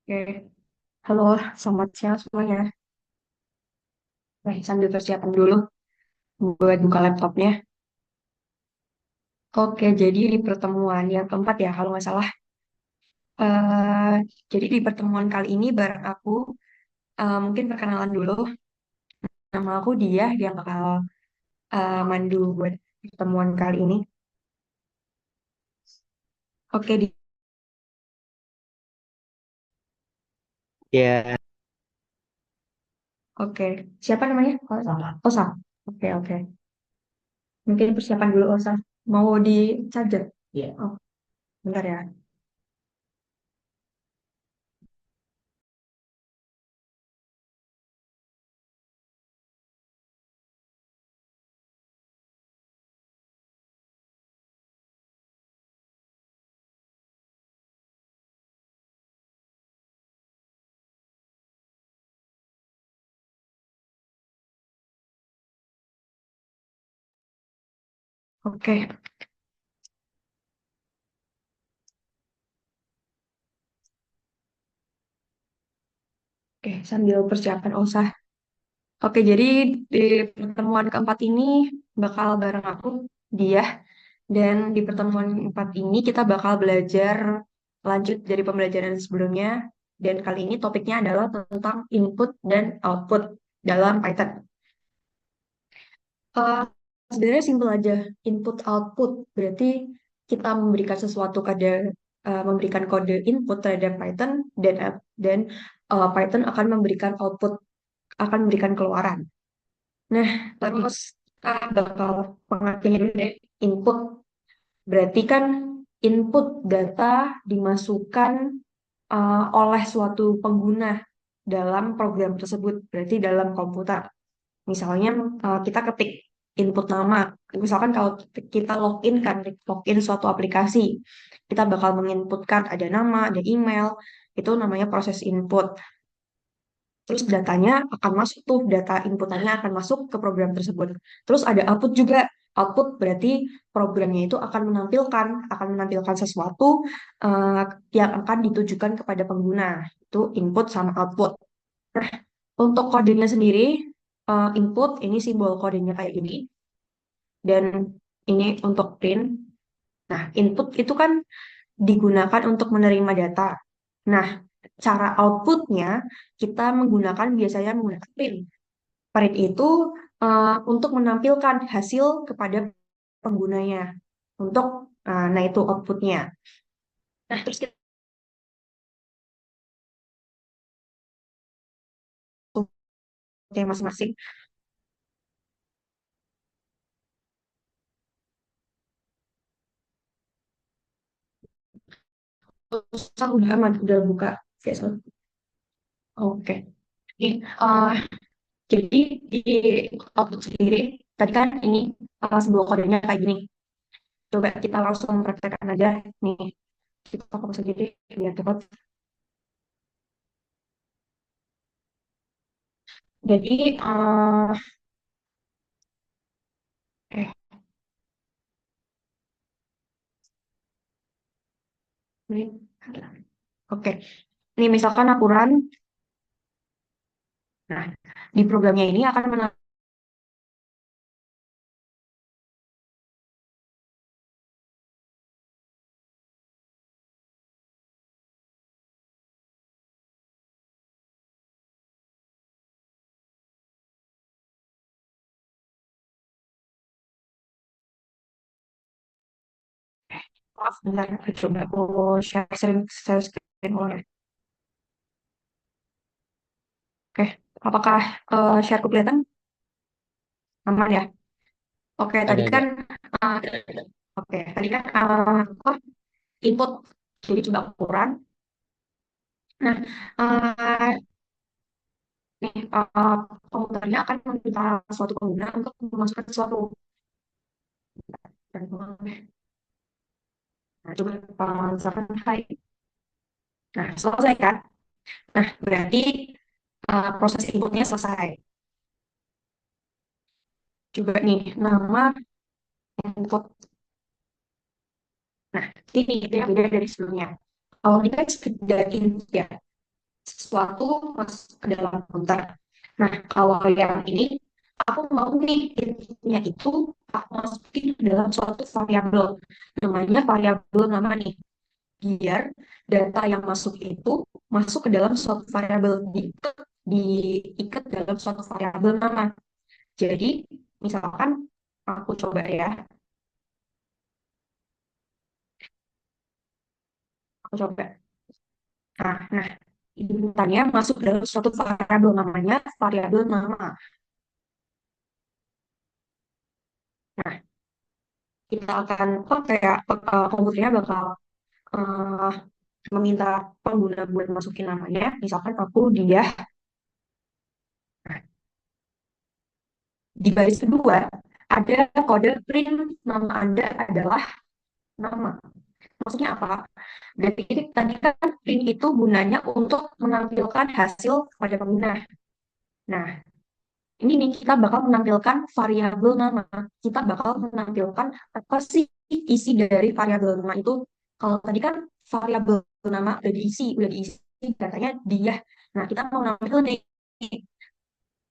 Oke, halo, selamat siang semuanya. Sambil persiapan dulu buat buka laptopnya. Oke, jadi di pertemuan yang keempat ya, kalau nggak salah. Eh, jadi di pertemuan kali ini bareng aku, mungkin perkenalan dulu. Nama aku Dia, yang bakal mandu buat pertemuan kali ini. Oke, Ya, oke. Siapa namanya? Osa. Osa. Oke, oke. Mungkin persiapan dulu, Osa. Mau di charger? Iya. Oh, bentar ya. Oke, oke. Sambil persiapan Osa. Oke, jadi di pertemuan keempat ini bakal bareng aku, dia, dan di pertemuan keempat ini kita bakal belajar lanjut dari pembelajaran sebelumnya, dan kali ini topiknya adalah tentang input dan output dalam Python. Eh, Sebenarnya simpel aja, input output berarti kita memberikan sesuatu memberikan kode input terhadap Python dan Python akan memberikan output, akan memberikan keluaran. Nah, terus bakal pengertiannya dulu deh. Input berarti kan input data dimasukkan oleh suatu pengguna dalam program tersebut, berarti dalam komputer. Misalnya kita ketik input nama. Misalkan kalau kita login kan, login suatu aplikasi, kita bakal menginputkan ada nama, ada email, itu namanya proses input. Terus datanya akan masuk tuh, data inputannya akan masuk ke program tersebut. Terus ada output juga. Output berarti programnya itu akan menampilkan sesuatu eh, yang akan ditujukan kepada pengguna. Itu input sama output. Nah, untuk kodenya sendiri, input ini simbol kodenya kayak gini. Dan ini untuk print. Nah, input itu kan digunakan untuk menerima data. Nah, cara outputnya kita biasanya menggunakan print. Print itu untuk menampilkan hasil kepada penggunanya. Nah itu outputnya. Nah, terus kita outputnya masing-masing. Terus aku udah aman, udah buka Facebook. Oke. Oke, jadi di output sendiri, tadi kan ini sebuah kodenya kayak gini. Coba kita langsung praktekkan aja nih. Kita fokus aja deh biar cepat. Jadi, eh, ini, oke. Ini misalkan aku run. Nah, di programnya ini akan maaf, bentar, coba aku share screen ulang ya. Oke, apakah shareku kelihatan? Aman ya? Oke, tadi kan, ada. uh, apa, input, jadi coba ukuran. Nah, uh, nih, komputernya akan meminta suatu pengguna untuk memasukkan sesuatu. Nah, coba misalkan hai. Nah, selesai kan? Nah, berarti proses inputnya selesai. Coba nih, nama input. Nah, ini itu yang beda dari sebelumnya. Kalau ini kan sekedar input ya. sesuatu masuk ke dalam komputer. Nah, kalau yang ini, aku mau nih inputnya itu aku masukin ke dalam suatu variabel. Namanya variabel nama nih. Biar data yang masuk itu masuk ke dalam suatu variabel, diikat dalam suatu variabel nama. Jadi, misalkan aku coba ya, aku coba. Nah, inputannya masuk ke dalam suatu variabel namanya variabel nama. Nah, kita akan kayak komputernya bakal eh, meminta pengguna buat masukin namanya. Misalkan aku dia. Nah, di baris kedua ada kode print nama Anda adalah nama. Maksudnya apa? Berarti ini tadi kan print itu gunanya untuk menampilkan hasil pada pengguna. Nah, ini nih kita bakal menampilkan variabel nama. Kita bakal menampilkan apa sih isi dari variabel nama itu. Kalau tadi kan variabel nama udah diisi datanya dia. Nah, kita mau nampil nih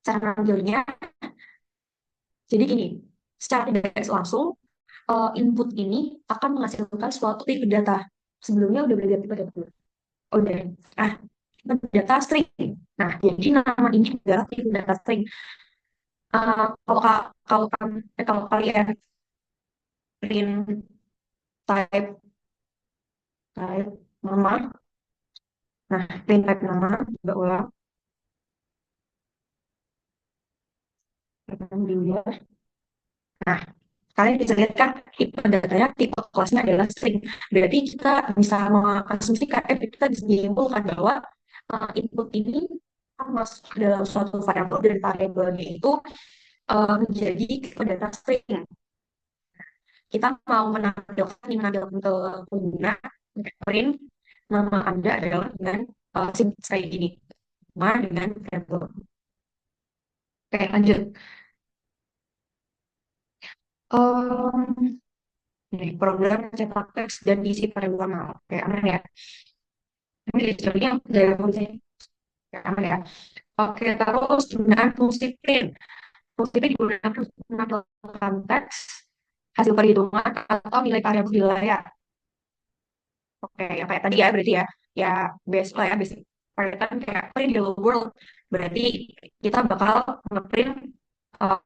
cara nampilnya. Jadi gini, secara tidak langsung input ini akan menghasilkan suatu tipe data. Sebelumnya udah belajar tipe data belum? Udah. Ah, tipe data string. Nah, jadi nama ini adalah tipe data string. Kalau kalau kalau kalian print type type nama, nah print type nama juga ulang juga. Nah, kalian bisa lihat kan tipe datanya, tipe kelasnya adalah string. Berarti kita bisa mengasumsikan, kita bisa menyimpulkan bahwa input ini akan masuk ke dalam suatu variabel dan variabelnya itu menjadi tipe data string. Kita mau menampilkan ke pengguna print nama Anda adalah dengan sintax kayak gini. Nama dengan variabel. Oke, lanjut. Um, Ini program cetak teks dan diisi pada normal. Oke, aman ya. Ini jadinya dari fungsi. Oke, aman ya. Oke, terus penggunaan fungsi print. Fungsi print digunakan untuk menampilkan teks, hasil perhitungan, atau nilai variabel di layar. Oke, yang kayak tadi ya berarti ya. Ya, base lah ya, basic Python kayak print hello world. Berarti kita bakal ngeprint uh,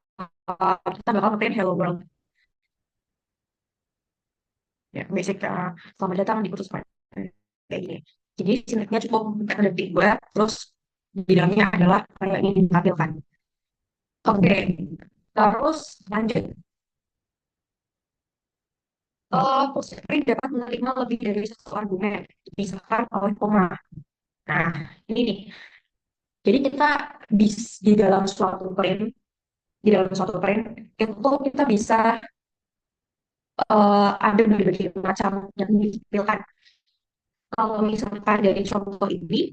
kita bakal ngeprint hello world. Ya, basic selamat datang di kursus Python kayak gini. Jadi sintaknya cukup 4 detik gue, terus bidangnya adalah kayak ini ditampilkan. Oke, terus lanjut. Kursus print dapat menerima lebih dari satu argumen, misalkan oleh koma. Nah, ini nih. Jadi kita di dalam suatu print, di dalam suatu print itu kita bisa ada berbagai macam yang ditampilkan. Kalau misalkan dari contoh ini,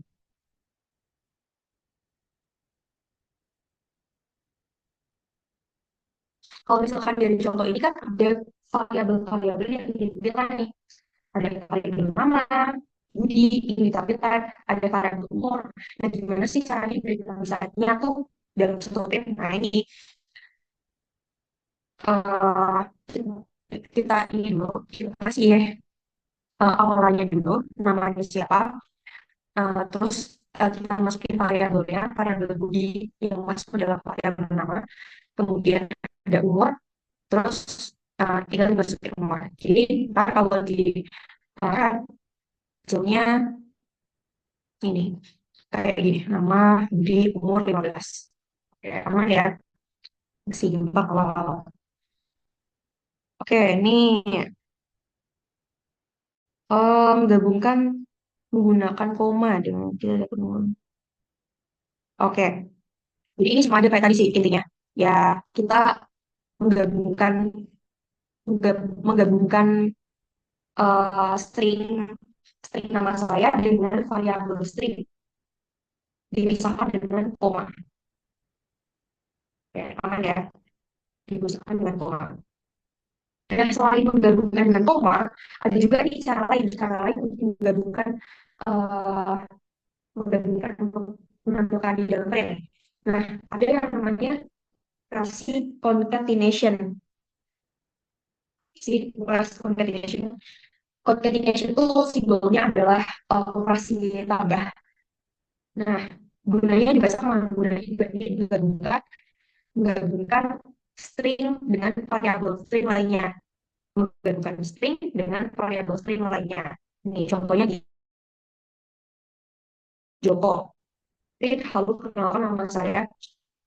kalau misalkan dari contoh ini kan ada variabel-variabel yang ditampilkan nih. Ada variabel nama, budi, ini ditampilkan, ada variabel umur. Nah, gimana sih caranya biar kita bisa nyatu dalam satu print? Nah, ini eh, kita ini dulu, kita kasih ya awalnya dulu, namanya siapa, terus kita masukin variabelnya, variabel budi yang masuk ke dalam variabel nama, kemudian ada umur, terus tinggal dimasukin umur. Jadi ntar kalau di hasilnya ini kayak gini, nama di umur 15. Oke, aman ya, masih gampang kalau oke, ini gabungkan menggunakan koma dengan tidak ada penurunan. Oke, jadi ini semua ada kayak tadi sih intinya. Ya, kita menggabungkan menggabungkan string string nama saya dengan variabel string dipisahkan dengan koma. Oke, aman ya, dipisahkan dengan koma. Dan selain menggabungkan dengan koma, ada juga nih cara lain untuk menggabungkan eh, menggabungkan untuk menampilkan di dalam print. Nah, ada yang namanya operasi concatenation. Si operasi concatenation. Concatenation itu simbolnya adalah operasi tambah. Nah, gunanya juga sama, gunanya juga dia menggabungkan string dengan variabel string lainnya. Menggabungkan string dengan variabel string lainnya. Ini contohnya di Joko. Jadi, halo, kenalkan nama saya.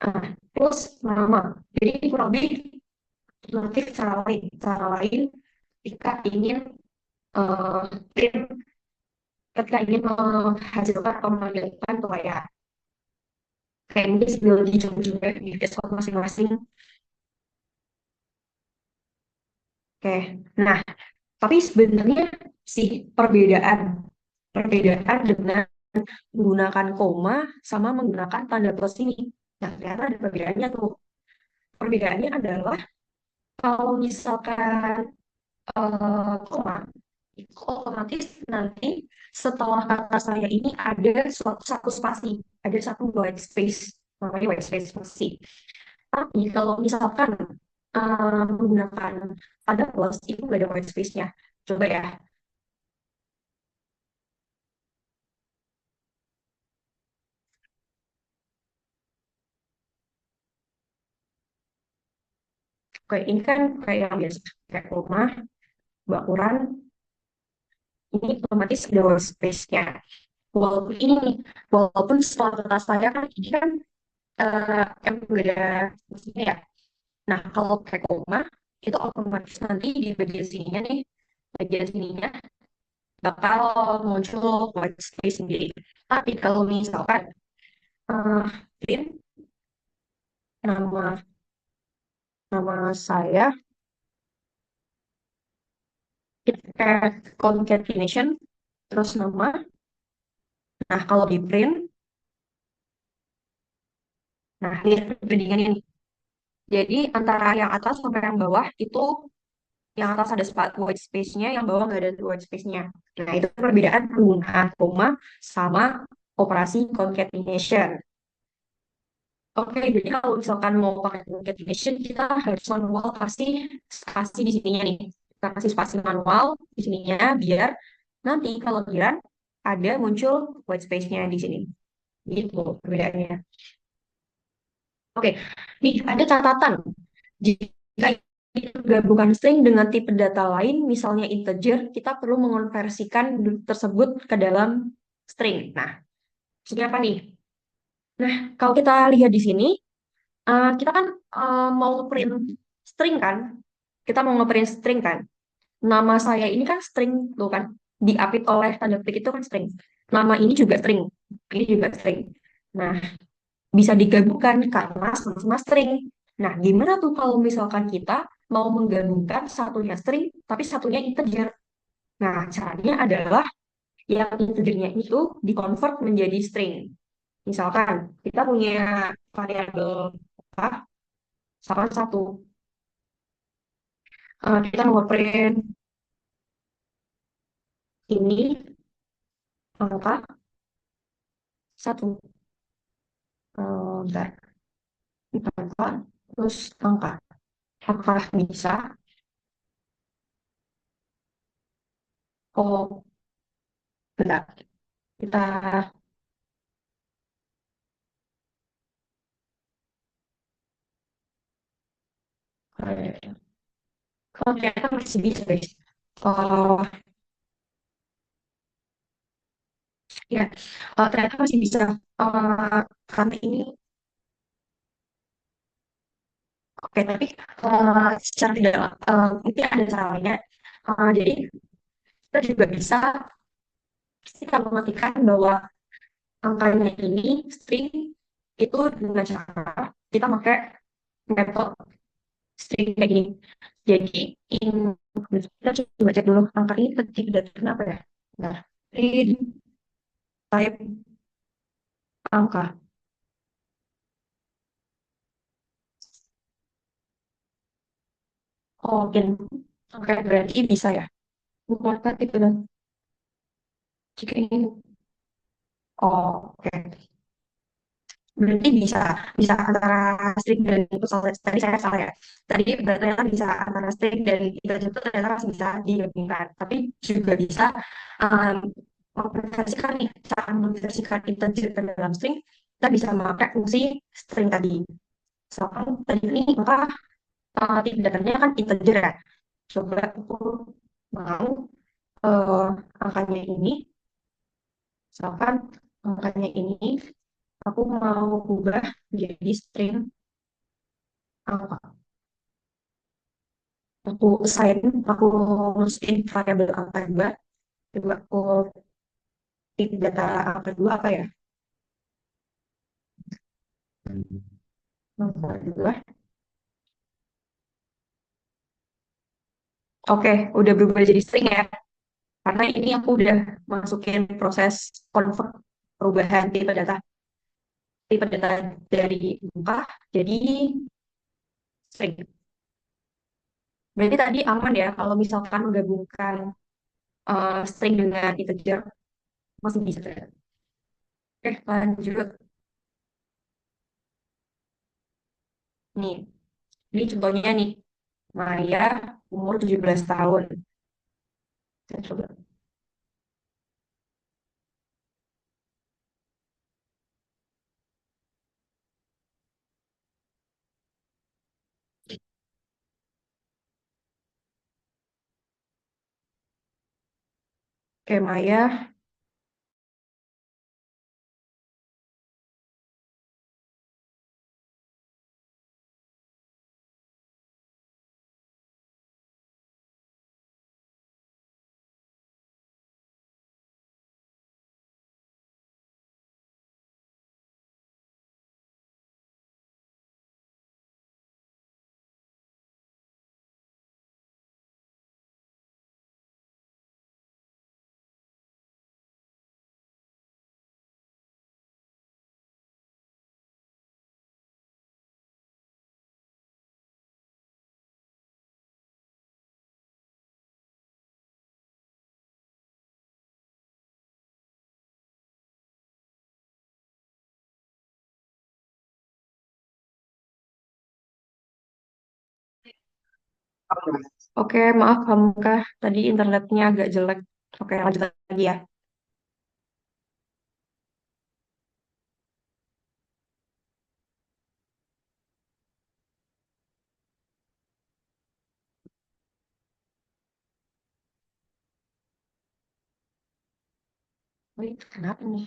Ah, terus nama. Jadi kurang lebih alternatif cara lain ketika ingin print, ketika ingin menghasilkan atau mengambilkan tuh kayak mungkin sambil dicoba-coba di desktop masing-masing. Oke, nah tapi sebenarnya sih perbedaan perbedaan dengan menggunakan koma sama menggunakan tanda plus ini. Nah, ternyata ada perbedaannya tuh. Perbedaannya adalah kalau misalkan koma, itu otomatis nanti setelah kata saya ini ada satu spasi, ada satu white space, namanya white space spasi. Tapi kalau misalkan menggunakan tanda plus, itu nggak ada white space-nya. Coba ya, kayak ini kan kayak yang biasa, kayak rumah, bakuran, ini otomatis ada white space-nya. Walaupun ini, walaupun setelah kata saya kan ini kan yang nggak ada maksudnya ya. Nah, kalau pakai koma, itu otomatis nanti di bagian sininya nih, bagian sininya bakal muncul white space sendiri. Tapi kalau misalkan uh, print nama nama saya, kita kayak concatenation, terus nama. Nah, kalau di print, nah ini perbandingan ini. Jadi antara yang atas sampai yang bawah itu yang atas ada white space-nya, yang bawah nggak ada white space-nya. Nah, itu perbedaan penggunaan koma sama operasi concatenation. Oke, jadi kalau misalkan mau pakai concatenation, kita harus manual kasih spasi di sininya nih. Kita kasih spasi manual di sininya, biar nanti kalau giliran ada muncul white space-nya di sini. Gitu perbedaannya. Oke, nih ada catatan. Jika kita gabungkan string dengan tipe data lain, misalnya integer, kita perlu mengonversikan tersebut ke dalam string. Nah, maksudnya apa nih? Nah, kalau kita lihat di sini, kita kan mau print string kan? Kita mau nge-print string kan? Nama saya ini kan string tuh kan? Diapit oleh tanda petik itu kan string. Nama ini juga string. Ini juga string. Nah, bisa digabungkan karena sama-sama string. Nah, gimana tuh kalau misalkan kita mau menggabungkan satunya string, tapi satunya integer? Nah, caranya adalah yang integernya itu dikonvert menjadi string. Misalkan kita punya variabel apa, sama satu. Kita mau print ini angka satu. Bentar, angka, terus angka. Apakah bisa? Oh, bentar. Kita kalau ternyata masih bisa, guys. Oh, ya, ternyata masih bisa. Eh, Karena ini, oke, tapi secara tidak, mungkin ada caranya. Jadi, kita juga bisa kita mematikan bahwa angkanya ini string itu dengan cara kita pakai metode string kayak gini. Jadi, in, kita coba cek dulu angka ini terdiri dari apa ya? Nah, read type angka. Oh, mungkin oke, berarti bisa ya. Bukan itu dan jika ingin. Oh, oke. Berarti bisa bisa antara string dan itu soal tadi saya salah ya. Tadi ternyata bisa antara string dan integer itu ternyata masih bisa digabungkan. Tapi juga bisa um, mengkonversikan nih, cara mengkonversikan integer ke dalam string, kita bisa memakai fungsi string tadi. Misalkan tadi ini maka tipe datanya kan integer ya. Coba aku mau uh, angkanya ini, misalkan angkanya ini, aku mau ubah jadi string angka. Aku assign, aku masukin variabel angka dua, coba aku ketik data angka dua apa ya? Angka dua. Oke, udah berubah jadi string ya. Karena ini aku udah masukin proses convert perubahan tipe data dari angka jadi string. Berarti tadi aman ya kalau misalkan menggabungkan string dengan integer masih bisa. Oke, lanjut. Nih, ini contohnya nih. Maya umur 17 tahun. Saya coba. Oke, Maya. Oke, maaf Hamka. Tadi internetnya agak jelek. Oke, lanjut lagi ya. Wih, kenapa nih?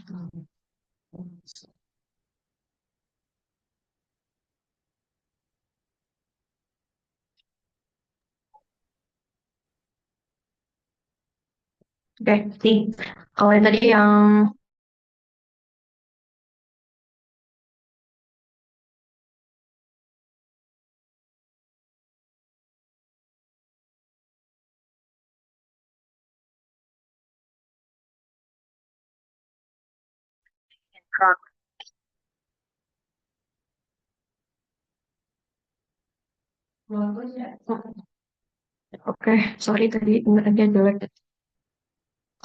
Oke, nih. Kalau yang tadi yang oke, sorry tadi internetnya jelek.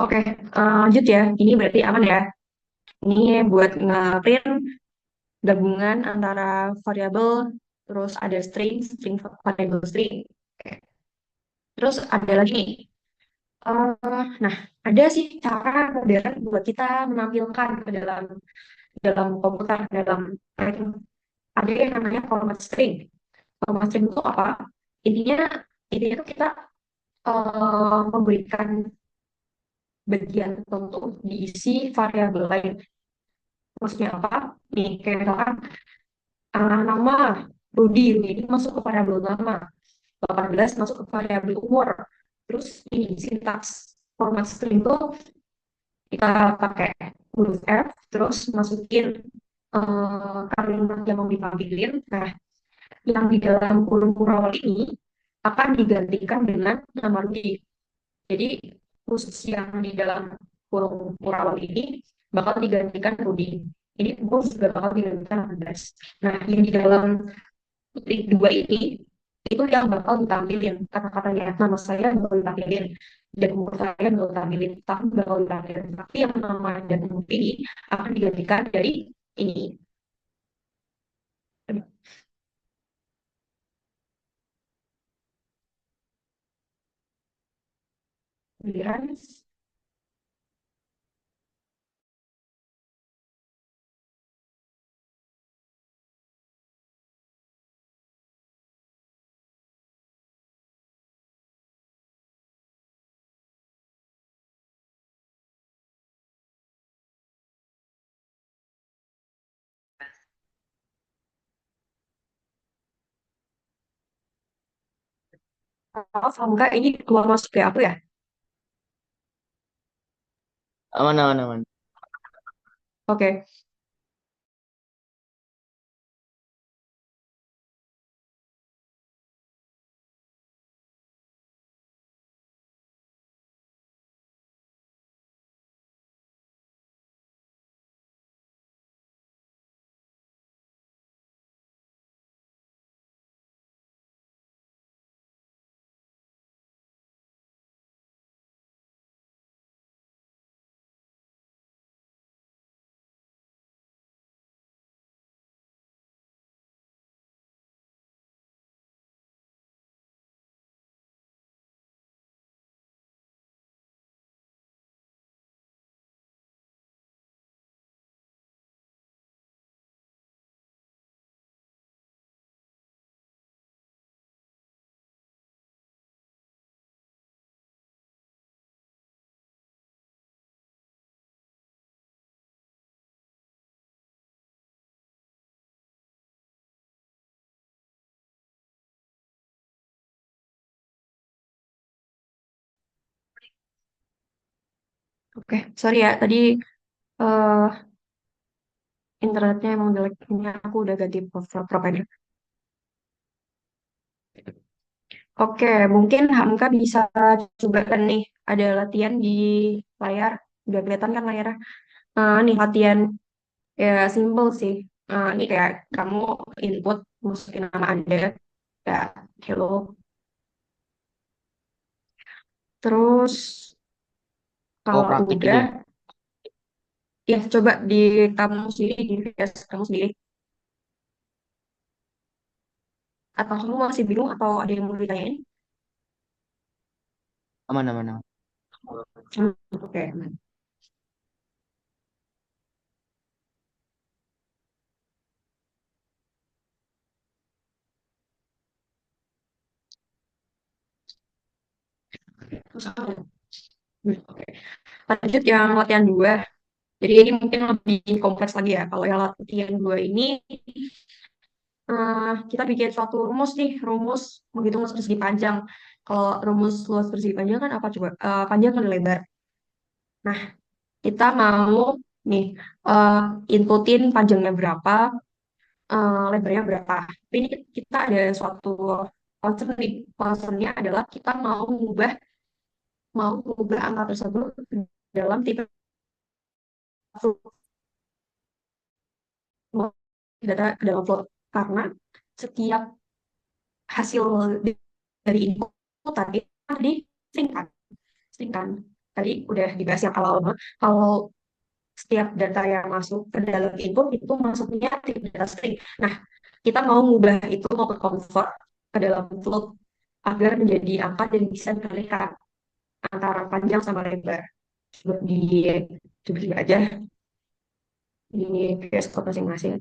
Oke, lanjut ya. Ini berarti aman ya. Ini buat nge-print gabungan antara variabel, terus ada string, string variabel string. Oke. Terus ada lagi nih. Nah, ada sih cara modern buat kita menampilkan ke dalam komputer, dalam ada yang namanya format string. Format string itu apa? Intinya, intinya itu kita memberikan bagian tertentu diisi variabel lain. Maksudnya apa? Nih, kayak misalkan nama Rudi, Rudi ini masuk ke variabel nama, 18 masuk ke variabel umur. Terus ini sintaks format string itu kita pakai huruf F, terus masukin kalimat yang mau ditampilin. Nah, yang di dalam kurung kurawal ini akan digantikan dengan nama Rudi. Jadi khusus yang di dalam kurung kurawal ini bakal digantikan Rudi. Ini bos juga bakal digantikan 18. Nah, yang di dalam titik dua ini itu yang bakal ditampilin kata-katanya. Nama saya bakal ditampilin dan umur saya bakal ditampilin, tahun bakal ditampilin. Tapi yang nama dan umur ini akan digantikan dari ini. Giliran maaf enggak ini keluar masuk kayak aku ya. Aman, aman, aman. Oke. Oke, sorry ya tadi eh, internetnya emang jelek. Ini aku udah ganti provider. Oke, mungkin Hamka bisa coba kan nih ada latihan di layar. Udah kelihatan kan layarnya? Nih latihan ya simple sih. Ini kayak kamu input masukin nama Anda, ya hello. Terus Oh, kalau praktik gitu udah, ya? ya coba di kamu sendiri, di VS kamu sendiri. Atau kamu masih bingung atau ada yang mau ditanyain? Aman, aman, aman. Oke. Terus apa ya? Oke. Lanjut yang latihan dua. Jadi ini mungkin lebih kompleks lagi ya. Kalau yang latihan dua ini, kita bikin suatu rumus nih, rumus menghitung luas persegi panjang. Kalau rumus luas persegi panjang kan apa coba? Panjang kali lebar. Nah, kita mau nih eh, inputin panjangnya berapa, lebarnya berapa. Tapi ini kita ada suatu concern nih. Concernnya adalah kita mau mengubah angka tersebut dalam tipe data dalam float karena setiap hasil dari input tadi tadi string string kan tadi udah dibahas yang kalau setiap data yang masuk ke dalam input itu masuknya tipe data string. Nah, kita mau mengubah itu mau ke convert ke dalam float agar menjadi angka dan bisa dipilihkan antara panjang sama lebar. Coba coba aja di VS Code masing-masing.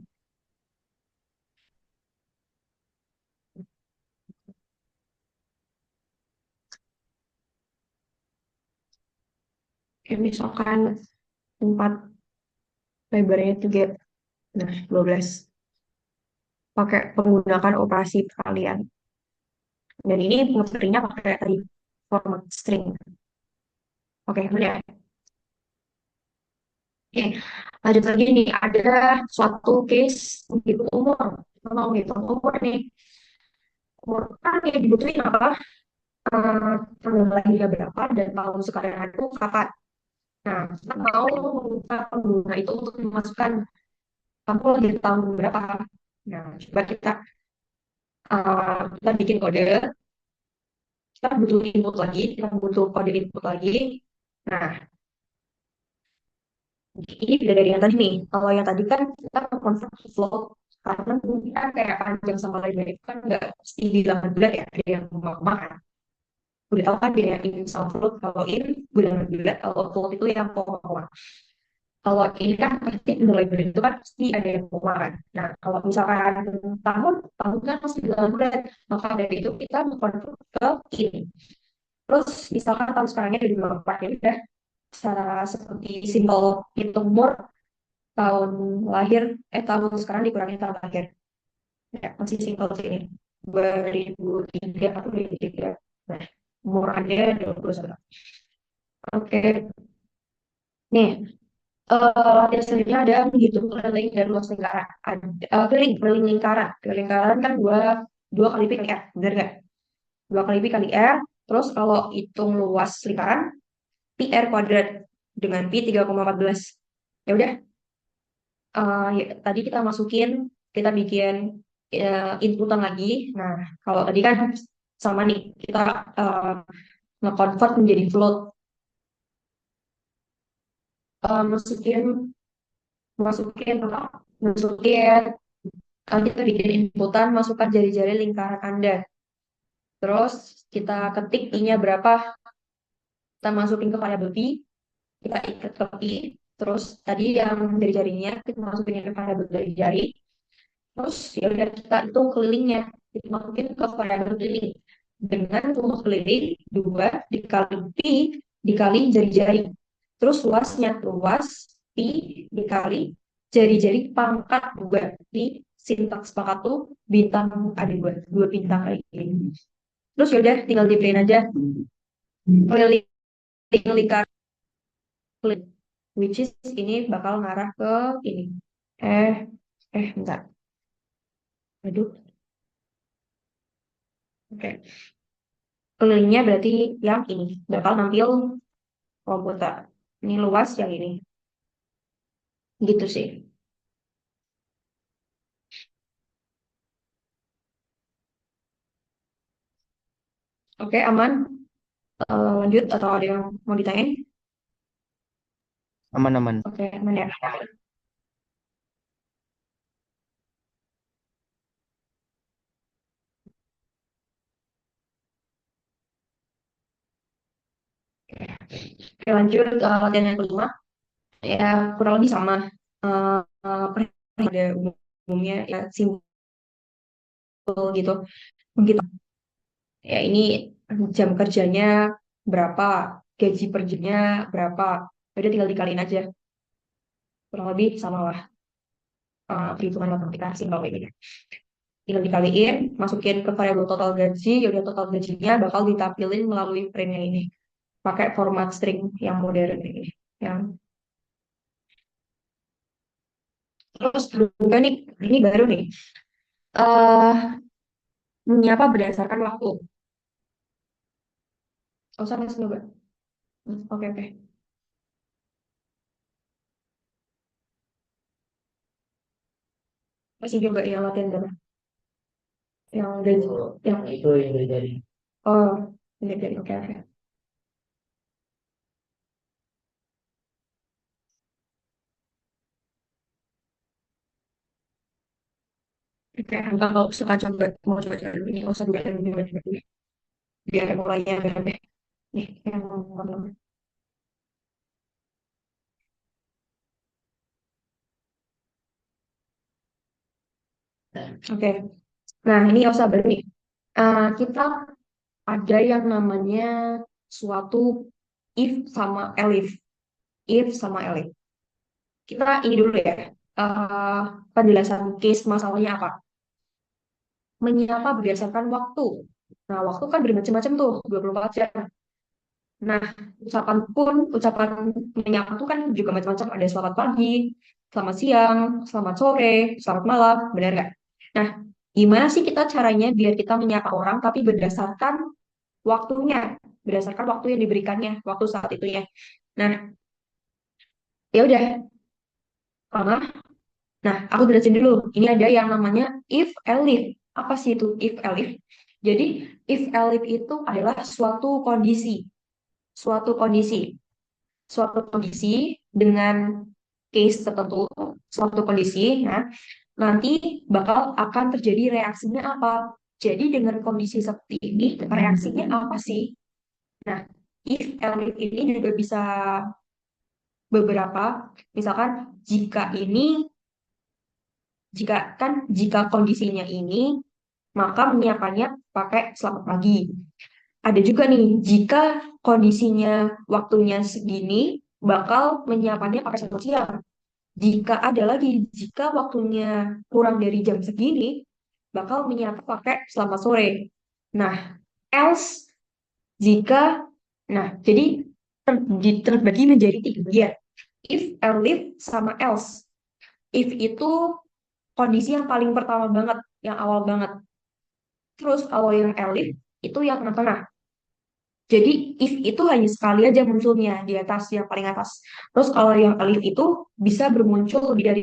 Kayak misalkan 4 lebarnya 3, nah 12. Pakai menggunakan operasi perkalian. Dan ini ngeprintnya pakai tadi format string. Oke, kemudian. Oke, lanjut lagi nih. Ada suatu case menghitung umur. Kita mau ngitung umur nih. Umur kan yang dibutuhin apa? Tanggal lahirnya berapa dan tahun sekarang itu kapan. Nah, kita mau mengubah pengguna itu untuk memasukkan kamu lahir tahun berapa. Nah, coba kita Kita bikin kode, kita butuh input lagi, kita butuh kode input lagi. Nah, ini beda dari yang tadi nih. Kalau yang tadi kan kita convert to float, karena mungkin kan kayak panjang sama lebar itu kan nggak mesti bilangan bulat ya, ada yang koma kan. Udah tahu kan beda in sama float, kalau in bilangan bulat, kalau float itu yang koma. Kalau ini kan pasti nilai bulan itu kan pasti ada yang koma kan. Nah, kalau misalkan tahun, tahun kan pasti bilangan bulat. Maka dari itu kita mengkonvert ke in. Terus misalkan tahun sekarangnya ada 24 ya udah secara seperti simbol hitung umur tahun lahir tahun sekarang dikurangi tahun lahir ya masih simpel sih ini 2003 atau 2003 nah umur ada 21 oke nih latihan selanjutnya ada menghitung keliling dan luas lingkaran ada keliling keliling lingkaran kan dua dua kali pi kali r benar nggak dua kali pi kali r terus kalau hitung luas lingkaran pi r kuadrat dengan pi 3,14 ya udah ya, tadi kita masukin, kita bikin inputan lagi. Nah, kalau tadi kan sama nih, kita uh, nge-convert menjadi float. Masukin, masukin apa? Masukin, kita bikin inputan, masukkan jari-jari lingkaran Anda. Terus kita ketik I-nya berapa, kita masukin ke variabel pi, kita ikat ke pi. Terus tadi yang jari-jarinya, kita masukin ke variabel dari jari. Terus ya udah kita hitung kelilingnya, kita masukin ke variabel keliling dengan rumus keliling 2 dikali pi dikali jari-jari. Terus luasnya luas pi dikali jari-jari pangkat 2 di sintaks pangkat tuh bintang ada dua bintang kayak gini. Terus ya udah tinggal di plain aja keliling lingkar which is ini bakal ngarah ke ini. Eh bentar. Aduh. Oke. Kelilingnya berarti yang ini bakal nampil komputer. Ini luas yang ini. Gitu sih. Oke, aman. Lanjut atau ada yang mau ditanyain? Aman-aman. Oke, aman ya. Oke, lanjut latihan yang kelima. Ya, kurang lebih sama. Pada umumnya ya simpel gitu. Mungkin ya ini jam kerjanya berapa, gaji per jamnya berapa. Jadi tinggal dikaliin aja. Kurang lebih sama lah. Perhitungan matematika simpel kayak gini. Tinggal dikaliin, masukin ke variabel total gaji, yaudah total gajinya bakal ditampilin melalui frame yang ini. Pakai format string yang modern ini. Yang terus juga nih, ini baru nih. eh Menyapa berdasarkan waktu. Oh, sama masih nyoba. Oke, oke. Masih coba yang latihan berapa? Yang gaji, yang itu yang dari. Oh, ini dari oke, oke. Oke, kalau suka coba, mau coba-coba dulu ini, nggak usah dulu, coba dulu. Biar mulainya agak deh. Nih, yang ngomong. Oke. Nah, ini nggak usah baru nih. Kita ada yang namanya suatu if sama elif. If sama elif. Kita ini dulu ya. eh Penjelasan case masalahnya apa? Menyapa berdasarkan waktu. Nah, waktu kan bermacam-macam tuh, 24 jam. Nah, ucapan menyapa tuh kan juga macam-macam. Ada selamat pagi, selamat siang, selamat sore, selamat malam, benar nggak? Nah, gimana sih kita caranya biar kita menyapa orang tapi berdasarkan waktunya, berdasarkan waktu yang diberikannya, waktu saat itunya. Nah, ya udah, karena, nah aku jelasin dulu. Ini ada yang namanya if elif. Apa sih itu if elif? Jadi if elif itu adalah suatu kondisi, suatu kondisi dengan case tertentu, suatu kondisi. Nah, nanti bakal akan terjadi reaksinya apa? Jadi dengan kondisi seperti ini, reaksinya apa sih? Nah, if elif ini juga bisa beberapa, misalkan jika kondisinya ini, maka menyiapkannya pakai selamat pagi. Ada juga nih, jika kondisinya waktunya segini, bakal menyiapkannya pakai selamat siang. Jika waktunya kurang dari jam segini, bakal menyapa pakai selamat sore. Nah, else jika, nah jadi terbagi menjadi tiga bagian. If, elif, sama else. If itu kondisi yang paling pertama banget, yang awal banget. Terus kalau yang elif itu yang tengah-tengah. Jadi if itu hanya sekali aja munculnya di atas, yang paling atas. Terus kalau yang elif itu bisa bermuncul lebih dari.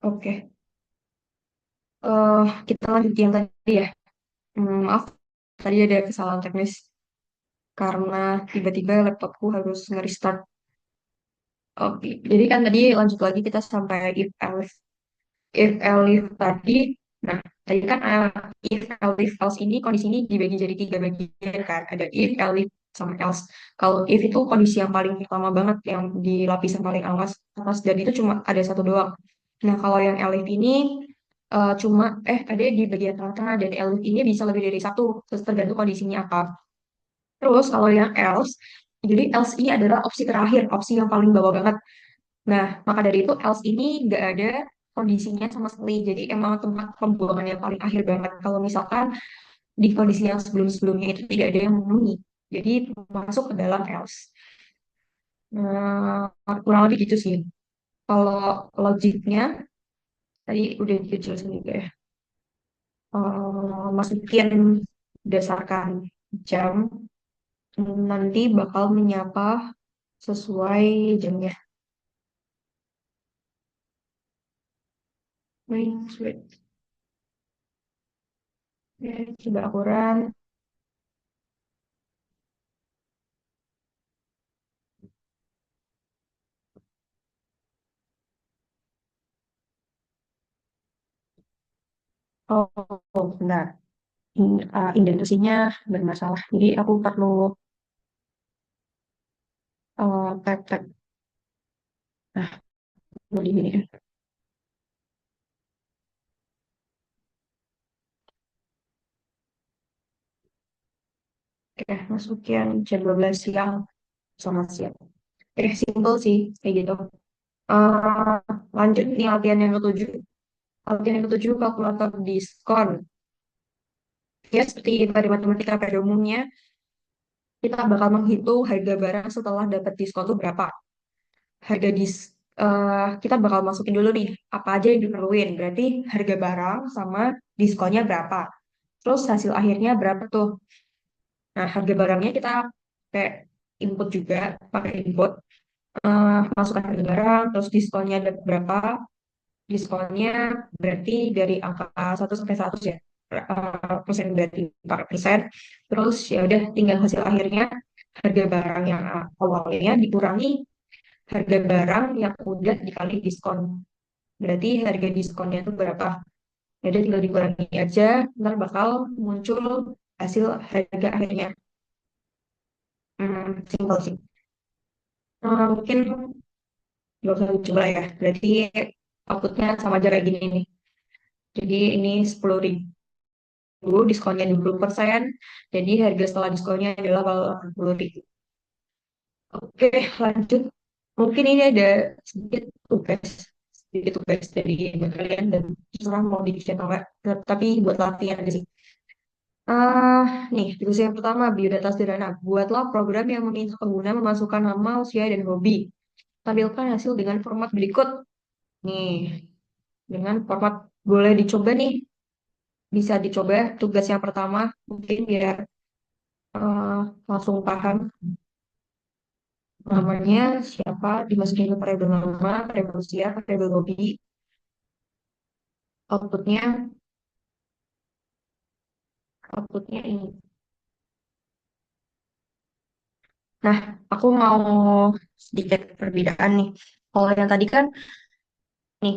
Oke. Kita lanjut yang tadi ya. Maaf, tadi ada kesalahan teknis karena tiba-tiba laptopku harus nge-restart. Oke, jadi kan tadi lanjut lagi kita sampai if else tadi. Nah, tadi kan if else else ini kondisi ini dibagi jadi tiga bagian kan. Ada if else sama else. Kalau if itu kondisi yang paling pertama banget yang di lapisan paling atas dan itu cuma ada satu doang. Nah, kalau yang else ini ada di bagian tengah-tengah dan else ini bisa lebih dari satu tergantung kondisinya apa. Terus kalau yang else, jadi else ini adalah opsi terakhir, opsi yang paling bawah banget. Nah, maka dari itu else ini nggak ada kondisinya sama sekali. Jadi emang tempat pembuangan yang paling akhir banget. Kalau misalkan di kondisi yang sebelum-sebelumnya itu tidak ada yang memenuhi. Jadi masuk ke dalam else. Nah, kurang lebih gitu sih. Kalau logiknya tadi udah dijelasin juga ya. Masukin berdasarkan jam, nanti bakal menyapa sesuai jamnya. Wait, wait. Ya, coba akuran. Bentar. Indentasinya bermasalah. Jadi aku perlu tap-tap. Nah, mau di sini. Oke, masukin jam 12 siang sama siang. Simple sih, kayak gitu. Eh, Lanjut nih latihan yang ketujuh. Latihan yang ketujuh kalkulator diskon. Ya, seperti pada matematika pada umumnya, kita bakal menghitung harga barang setelah dapat diskon itu berapa. Harga dis Kita bakal masukin dulu nih apa aja yang diperluin. Berarti harga barang sama diskonnya berapa. Terus hasil akhirnya berapa tuh? Nah, harga barangnya kita pakai input juga, pakai input. Masukkan harga barang, terus diskonnya ada berapa. Diskonnya berarti dari angka 1 sampai 100 ya. Persen berarti 4%. Terus ya udah tinggal hasil akhirnya harga barang yang awalnya dikurangi harga barang yang udah dikali diskon. Berarti harga diskonnya itu berapa? Ya udah tinggal dikurangi aja, ntar bakal muncul hasil harga akhirnya. Simpel sih. Mungkin nggak usah dicoba ya. Berarti outputnya sama aja kayak gini nih. Jadi ini 10.000, diskonnya 20%. Jadi harga setelah diskonnya adalah kalau 80.000. Oke, lanjut. Mungkin ini ada sedikit tugas, sedikit tugas dari buat kalian dan terserah mau dibikin atau enggak. Tapi buat latihan aja sih. Nih, tugas yang pertama, biodata sederhana. Buatlah program yang meminta pengguna memasukkan nama, usia, dan hobi. Tampilkan hasil dengan format berikut. Nih, dengan format boleh dicoba nih. Bisa dicoba tugas yang pertama, mungkin biar eh, langsung paham namanya siapa, dimasukin ke variabel nama, variabel usia, variabel hobi, outputnya, outputnya ini. Nah, aku mau sedikit perbedaan nih. Kalau yang tadi kan, nih,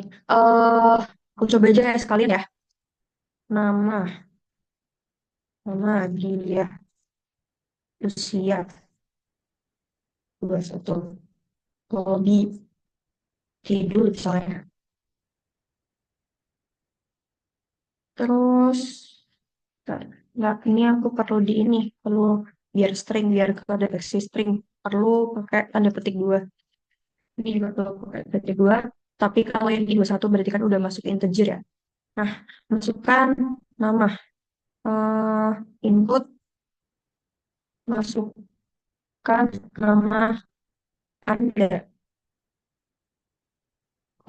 aku coba aja ya sekalian ya. Nama, nama dia, usia, 21, hobi, tidur misalnya. Terus, nggak, ini aku perlu di ini, perlu biar string, biar ada versi string, perlu pakai tanda petik dua. Ini juga perlu pakai tanda petik dua. Tapi kalau yang di 21 berarti kan udah masuk integer ya. Nah, masukkan nama, eh, input, masukkan nama Anda.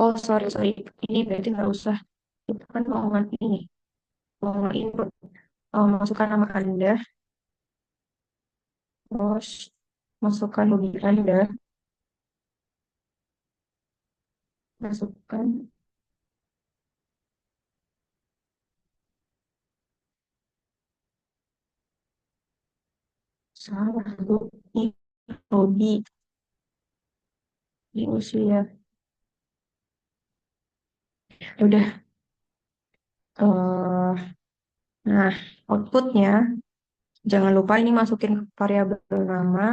Oh, sorry, sorry. Ini berarti nggak usah. Itu kan lowongan ini, lowongan input. Oh, masukkan nama Anda, terus masukkan hobi Anda, masukkan salah hobi, hobi di usia. Udah. Nah, outputnya jangan lupa ini masukin variabel nama,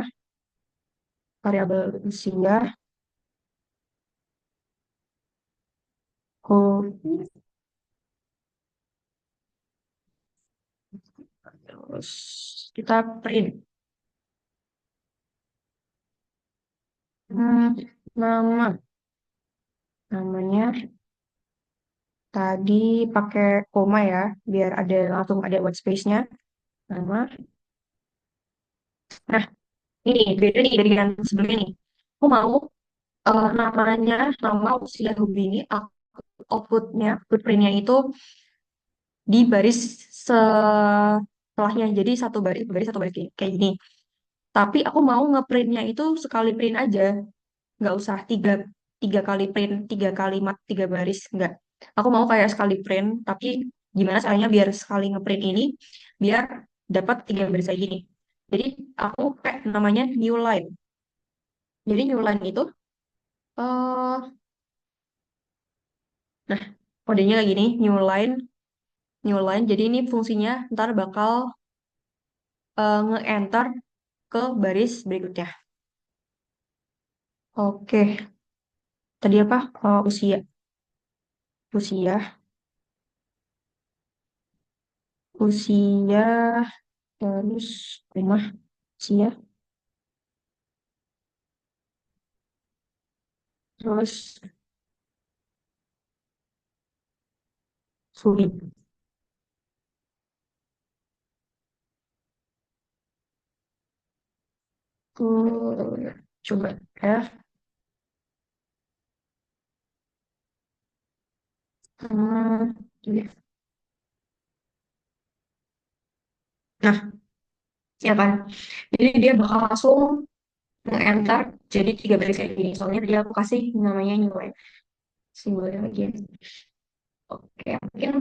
variabel usia, hobi, terus kita print. Hmm, nama, namanya tadi pakai koma ya, biar ada langsung ada white space-nya. Nama. Nah, ini beda nih dari yang sebelumnya nih. Aku mau namanya, nama usia hobi ini outputnya, footprintnya itu di baris setelahnya. Jadi satu baris, baris satu baris kayak gini. Tapi aku mau ngeprintnya itu sekali print aja, nggak usah tiga kali print, tiga kalimat, tiga baris, nggak. Aku mau kayak sekali print, tapi gimana caranya biar sekali ngeprint ini, biar dapat tiga baris kayak gini. Jadi aku kayak namanya new line. Jadi new line itu, eh nah kodenya lagi nih, new line. Jadi ini fungsinya ntar bakal nge-enter ke baris berikutnya. Oke, tadi apa? Usia, usia, usia, terus rumah, usia, terus sulit. Coba ya. Hmm, iya. Nah, ya kan. Jadi dia bakal langsung nge-enter jadi tiga baris kayak gini. Soalnya dia aku kasih namanya new line. Simbolnya lagi. Oke, mungkin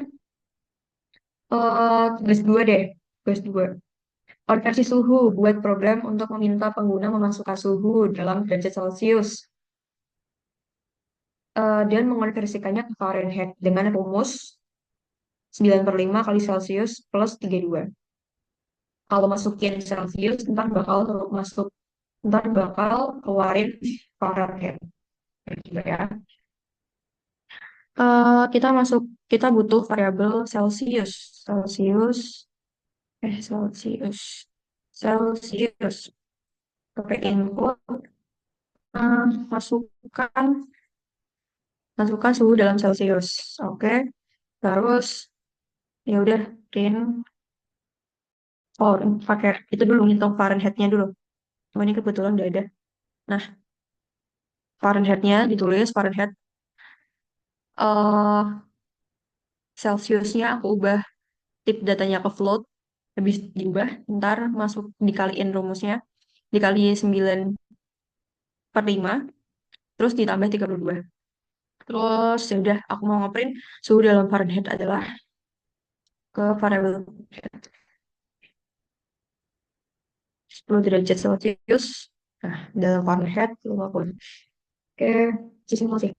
tugas dua deh. Tugas dua. Konversi suhu buat program untuk meminta pengguna memasukkan suhu dalam derajat Celcius. dan mengonversikannya ke Fahrenheit dengan rumus 9/5 kali Celsius plus 32. Kalau masukin Celsius, ntar bakal keluarin Fahrenheit. Gitu ya. Kita butuh variabel Celsius. Celsius, Celsius. Celsius. Pakai input, eh, masukkan, masukkan suhu dalam Celsius. Oke. Terus, ya udah, print. Oh, pakai itu dulu, ngitung Fahrenheit-nya dulu. Oh, ini kebetulan udah ada. Nah, Fahrenheit-nya ditulis Fahrenheit. eh Celsiusnya aku ubah tip datanya ke float. Habis diubah, ntar masuk dikaliin rumusnya. Dikali 9/5, terus ditambah 32. Terus ya udah, aku mau ngeprint suhu dalam Fahrenheit adalah ke variabel 10 derajat Celcius. Nah, dalam Fahrenheit 50. Oke, simpel sih.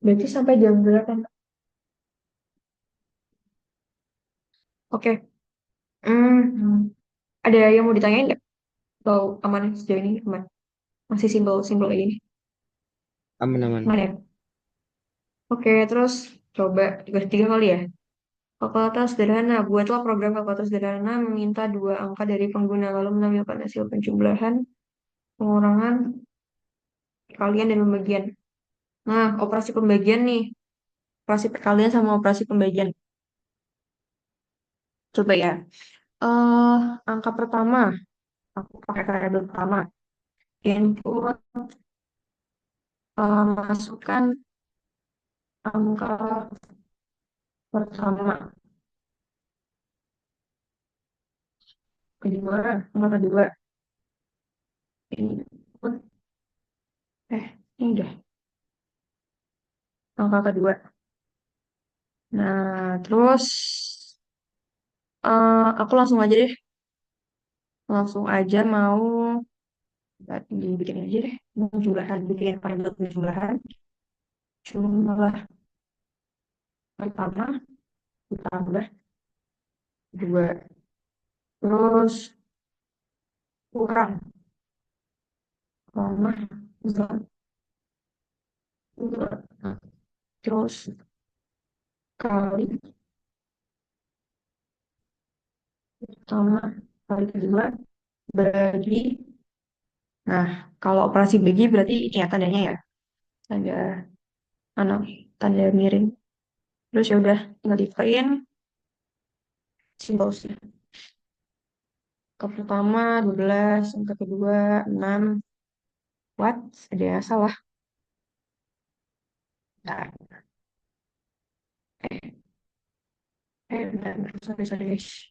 Berarti sampai jam berapa, Mbak? Oke. Hmm. Ada yang mau ditanyain nggak? Atau aman sejauh ini? Aman. Masih simpel-simpel kayak gini. Aman, aman. Aman ya? Oke, terus coba tugas 3 kali ya. Kalkulator sederhana. Buatlah program kalkulator sederhana meminta dua angka dari pengguna lalu menampilkan hasil penjumlahan, pengurangan, perkalian, dan pembagian. Nah, operasi pembagian nih. Operasi perkalian sama operasi pembagian. Coba ya. eh Angka pertama. Aku pakai variabel pertama. Input, masukkan angka pertama. Kedua, angka kedua. Input, ini udah. Angka kedua. Nah, terus aku langsung aja deh. Langsung aja mau dibikin aja deh. Jumlahan, bikin variabel jumlahan. Jumlah pertama ditambah dua. Terus kurang koma dua. Terus kali pertama kali kedua bagi. Nah, kalau operasi bagi berarti ini ya tandanya ya. Tanda mana? Tanda miring. Terus ya udah tinggal di print. Simpel sih. Ke pertama 12, yang ke kedua 6. What? Ada yang salah. Nah, bentar, sorry, sorry guys.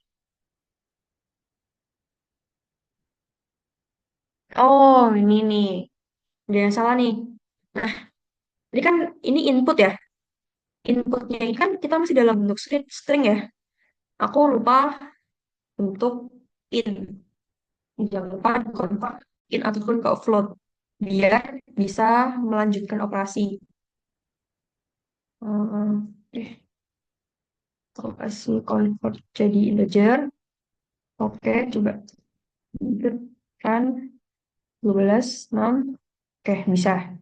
Oh, ini nih. Ada yang salah nih. Nah, ini kan ini input ya. Inputnya ini kan kita masih dalam bentuk string ya. Aku lupa untuk in. Jangan lupa dikonvert in ataupun ke float. Biar bisa melanjutkan operasi. Eh, operasi convert jadi integer. Oke, coba. Kan 12, 6. Oke, bisa.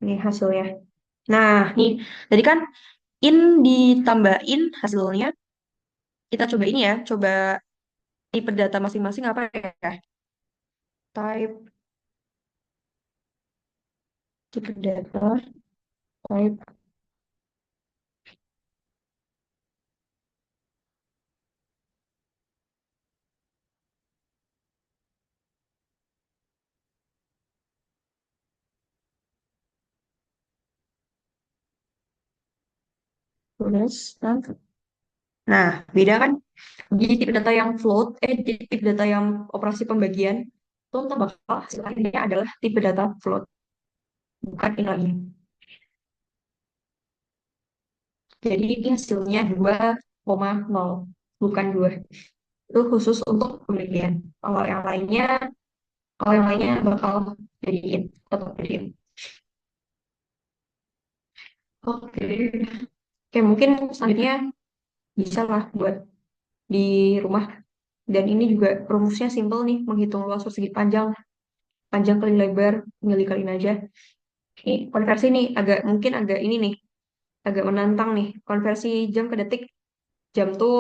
Ini hasilnya. Nah, nih. Tadi kan in ditambahin hasilnya. Kita coba ini ya. Coba tipe data masing-masing apa ya? Type, tipe data, type, tulis. Nah, beda kan? Di tipe data yang float, di tipe data yang operasi pembagian, itu ntar bakal hasilnya adalah tipe data float. Bukan ini lagi. Jadi ini hasilnya 2,0. Bukan 2. Itu khusus untuk pembagian. Kalau yang lainnya, kalau yang lainnya bakal jadiin, tetap jadiin. Oke. Oke, mungkin selanjutnya bisa lah buat di rumah. Dan ini juga rumusnya simple nih, menghitung luas persegi panjang, panjang kali lebar, tinggal dikaliin aja. Ini konversi nih agak mungkin agak ini nih, agak menantang nih. Konversi jam ke detik, jam tuh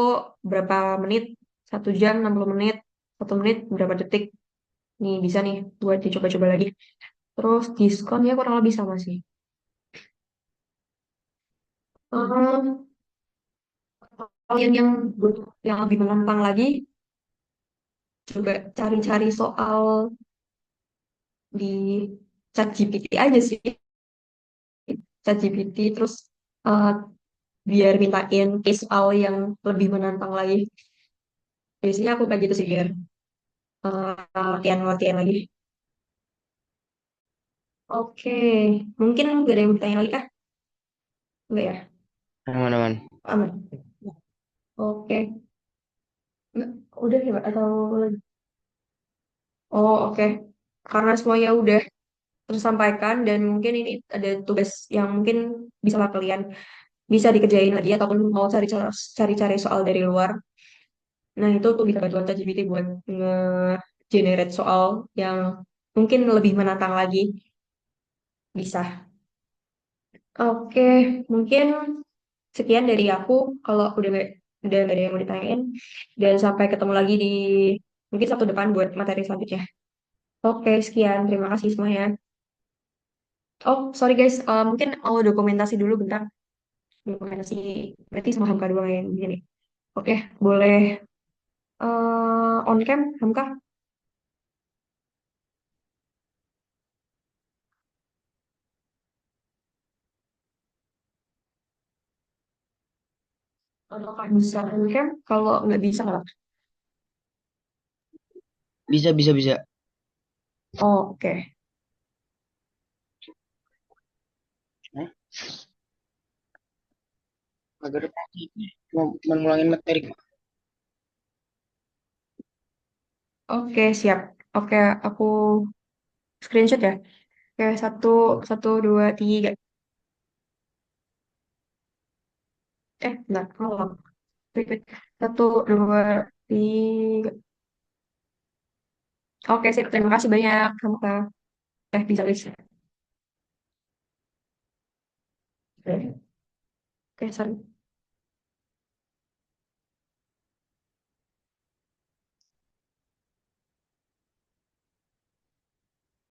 berapa menit? 1 jam 60 menit, 1 menit berapa detik? Nih bisa nih buat dicoba-coba lagi. Terus diskon ya kurang lebih sama sih. Hmm, kalian yang butuh yang lebih menantang lagi, coba cari-cari soal di ChatGPT aja sih. ChatGPT terus eh, biar mintain case soal yang lebih menantang lagi. Biasanya aku kayak gitu sih biar latihan-latihan lagi. Oke, mungkin gak ada yang bertanya lagi kah? Enggak ya? Aman-aman. Aman. Oke. Nggak, udah ya, Pak? Atau lagi? Oh, oke. Karena semuanya udah tersampaikan dan mungkin ini ada tugas yang mungkin bisa lah kalian bisa dikerjain lagi ataupun mau cari-cari soal dari luar. Nah, itu tuh bisa bantuan ChatGPT buat nge-generate soal yang mungkin lebih menantang lagi. Bisa. Oke, mungkin sekian dari aku. Kalau udah nggak ada yang mau ditanyain. Dan sampai ketemu lagi di mungkin Sabtu depan buat materi selanjutnya. Oke, sekian. Terima kasih semuanya. Oh, sorry guys. Mungkin mau dokumentasi dulu bentar. Dokumentasi berarti sama Hamka doang yang begini. Oke, boleh on cam Hamka? Apakah bisa on cam? Kalau nggak bisa nggak? Bisa, bisa, bisa. Oh, oke. Hah? Agak ada cuma ngulangin materi. Oke, siap. Oke, aku screenshot ya. Oke, satu, satu, dua, tiga. Bentar, kalau wait, wait. Satu, dua, tiga. Oke, sip. Terima kasih banyak, Hamka. Bisa, bisa. Oke, sorry.